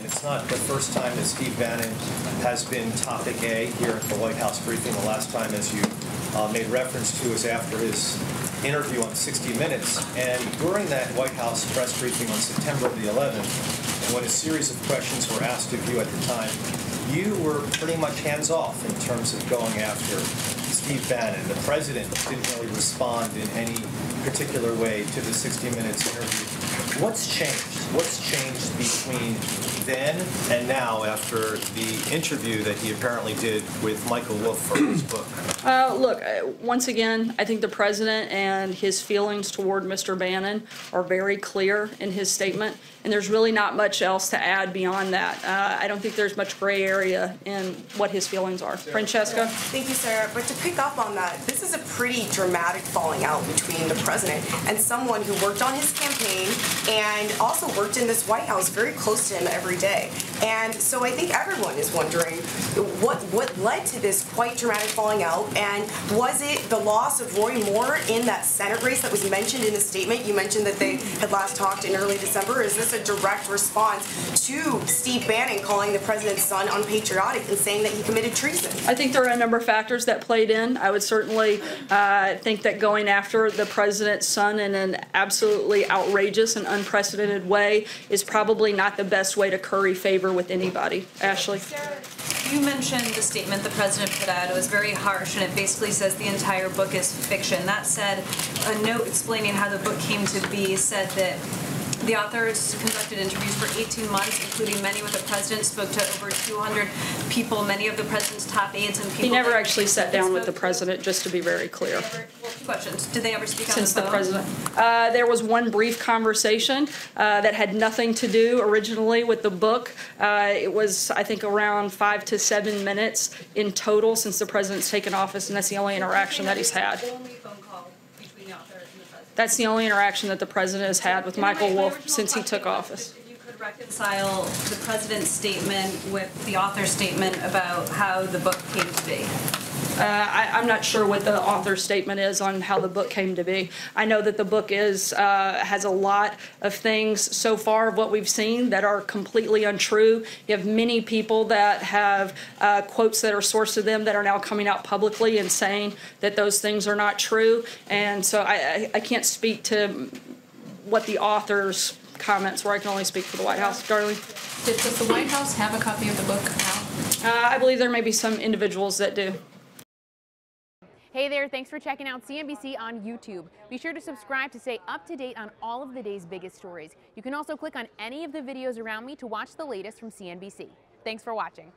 it's not the first time that Steve Bannon has been topic A here at the White House briefing. The last time, as you made reference to, is after his interview on 60 Minutes. And during that White House press briefing on September the 11th, and when a series of questions were asked of you at the time, you were pretty much hands-off in terms of going after Steve Bannon. The president didn't really respond in any particular way to the 60 Minutes interview. What's changed? What's changed between then and now after the interview that he apparently did with Michael Wolff for his book? Look, once again, I think the president and his feelings toward Mr. Bannon are very clear in his statement, and there's really not much else to add beyond that. I don't think there's much gray area in what his feelings are. Francesca? Thank you, Sarah. But to pick up on that, this is a pretty dramatic falling out between the president and someone who worked on his campaign and also worked in this White House very close to him every day. And so I think everyone is wondering what led to this quite dramatic falling out, and was it the loss of Roy Moore in that Senate race that was mentioned in the statement? You mentioned that they had last talked in early December. Is this a direct response to Steve Bannon calling the president's son unpatriotic and saying that he committed treason? I think there are a number of factors that played in. I would certainly think that going after the president's son in an absolutely outrageous and unprecedented way is probably not the best way to curry favor with anybody. Ashley? Sarah, you mentioned the statement the president put out. It was very harsh, and it basically says the entire book is fiction. That said, a note explaining how the book came to be said that the authors conducted interviews for 18 months, including many with the president, spoke to over 200 people, many of the president's top aides and people. He never actually sat down with the president, just to be very clear. Well, two questions. Did they ever speak on Since the the phone? president. There was one brief conversation that had nothing to do originally with the book. It was, I think, around 5 to 7 minutes in total since the president's taken office, and that's the only interaction that he's had. That's the only interaction that the president has had with Michael Wolff since he took office. If you could reconcile the president's statement with the author's statement about how the book came to be. I'm not sure what the author's statement is on how the book came to be. I know that the book has a lot of things so far of what we've seen that are completely untrue. You have many people that have quotes that are sourced to them that are now coming out publicly and saying that those things are not true. And so I can't speak to what the author's comments were. I can only speak for the White House. Darlene? Does the White House have a copy of the book now? I believe there may be some individuals that do. Hey there, thanks for checking out CNBC on YouTube. Be sure to subscribe to stay up to date on all of the day's biggest stories. You can also click on any of the videos around me to watch the latest from CNBC. Thanks for watching.